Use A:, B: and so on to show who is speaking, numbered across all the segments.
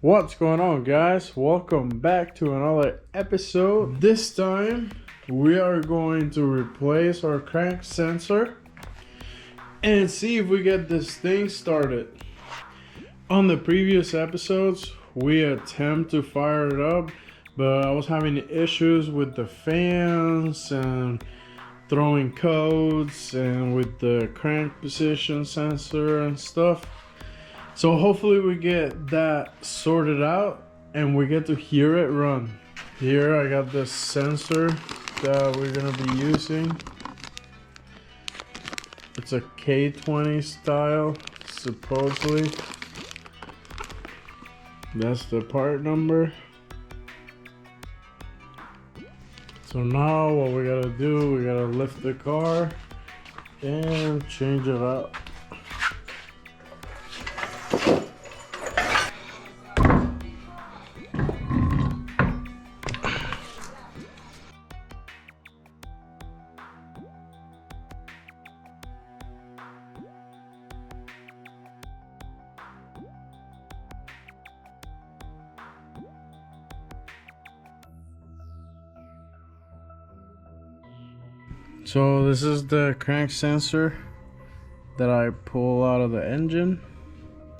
A: What's going on, guys? Welcome back to another episode. This time we are going to replace our crank sensor and see if we get this thing started. On the previous episodes we attempt to fire it up, but I was having issues with the fans and throwing codes and with the crank position sensor and stuff. So hopefully we get that sorted out and we get to hear it run. Here I got this sensor that we're gonna be using. It's a K20 style, supposedly. That's the part number. So now what we gotta do, we gotta lift the car and change it out. So this is the crank sensor that I pull out of the engine.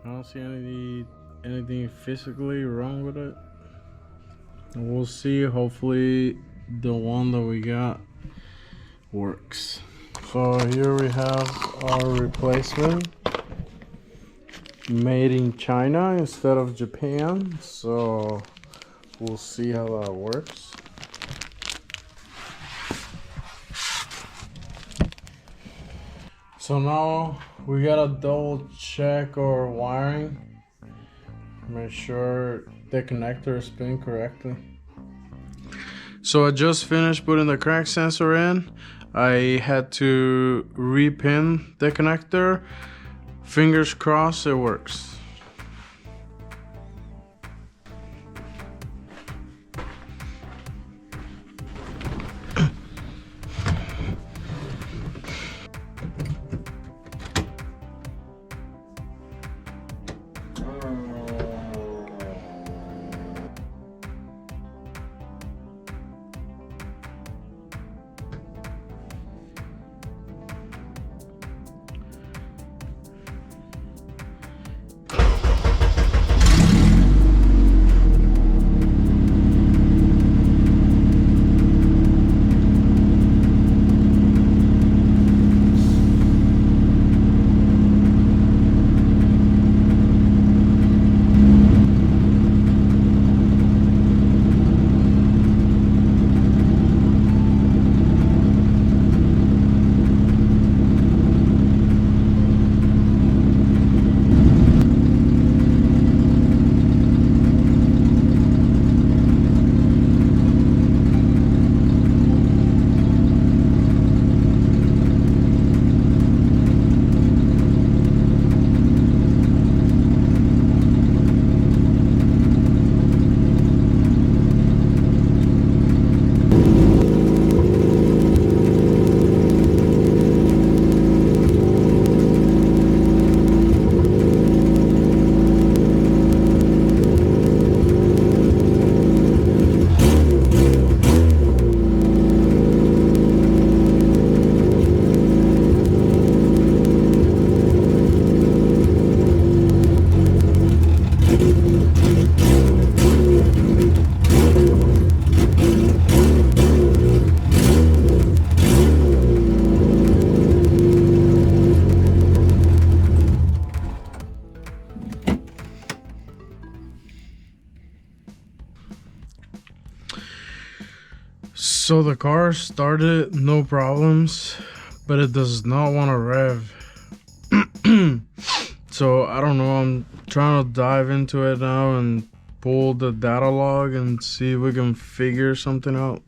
A: I don't see anything physically wrong with it. We'll see. Hopefully the one that we got works. So here we have our replacement, made in China instead of Japan. So we'll see how that works. So now we gotta double check our wiring, make sure the connector is pinned correctly. So I just finished putting the crank sensor in. I had to repin the connector. Fingers crossed it works. So the car started, no problems, but it does not want to rev. So I don't know, I'm trying to dive into it now and pull the data log and see if we can figure something out.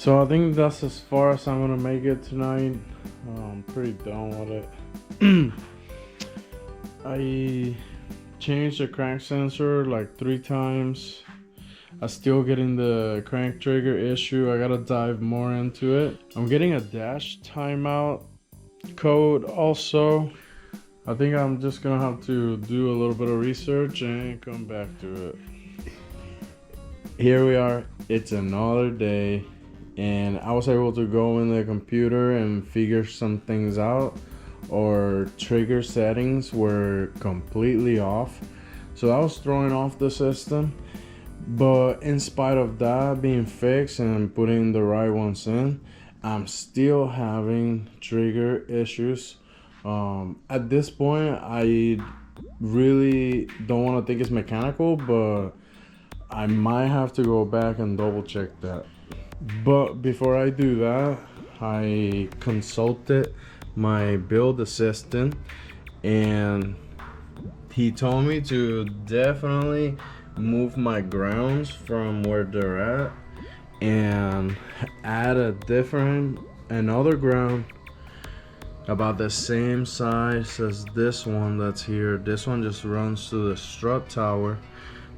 A: So I think that's as far as I'm gonna make it tonight. I'm pretty done with it. I changed the crank sensor like 3 times. I'm still getting the crank trigger issue. I gotta dive more into it. I'm getting a dash timeout code also. I think I'm just gonna have to do a little bit of research and come back to it. Here we are. It's another day, and I was able to go in the computer and figure some things out. Or trigger settings were completely off, so I was throwing off the system. But in spite of that being fixed and putting the right ones in, I'm still having trigger issues. At this point, I really don't want to think it's mechanical, but I might have to go back and double check that. But before I do that, I consulted my build assistant, and he told me to definitely move my grounds from where they're at and add another ground about the same size as this one that's here. This one just runs to the strut tower,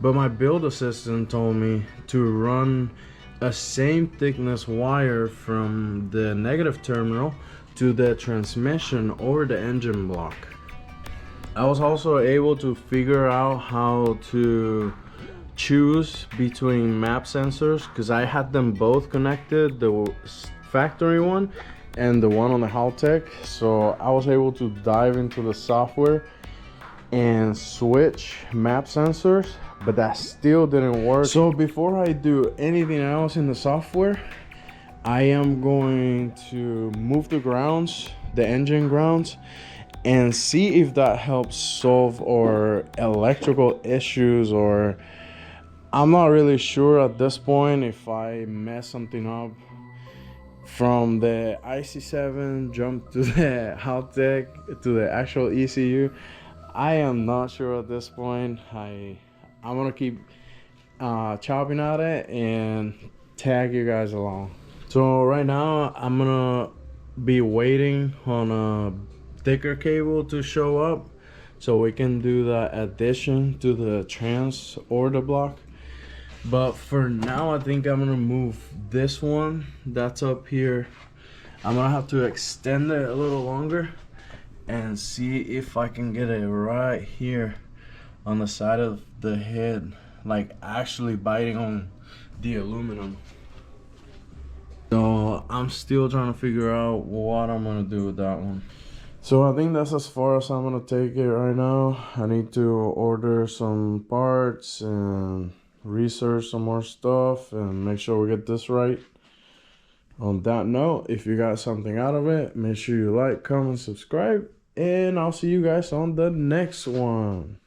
A: but my build assistant told me to run a same thickness wire from the negative terminal to the transmission or the engine block. I was also able to figure out how to choose between map sensors, because I had them both connected, the factory one and the one on the Haltech. So I was able to dive into the software and switch map sensors, but that still didn't work. So before I do anything else in the software, I am going to move the grounds, the engine grounds, and see if that helps solve our electrical issues. Or I'm not really sure at this point if I mess something up from the IC7 jump to the Haltech to the actual ECU. I am not sure at this point. I'm gonna keep chopping at it and tag you guys along. So right now I'm gonna be waiting on a thicker cable to show up so we can do the addition to the trans order block. But for now, I think I'm gonna move this one that's up here. I'm gonna have to extend it a little longer and see if I can get it right here on the side of the head, like actually biting on the aluminum. So I'm still trying to figure out what I'm gonna do with that one. So I think that's as far as I'm gonna take it right now. I need to order some parts and research some more stuff and make sure we get this right. On that note, if you got something out of it, make sure you like, comment, subscribe, and I'll see you guys on the next one.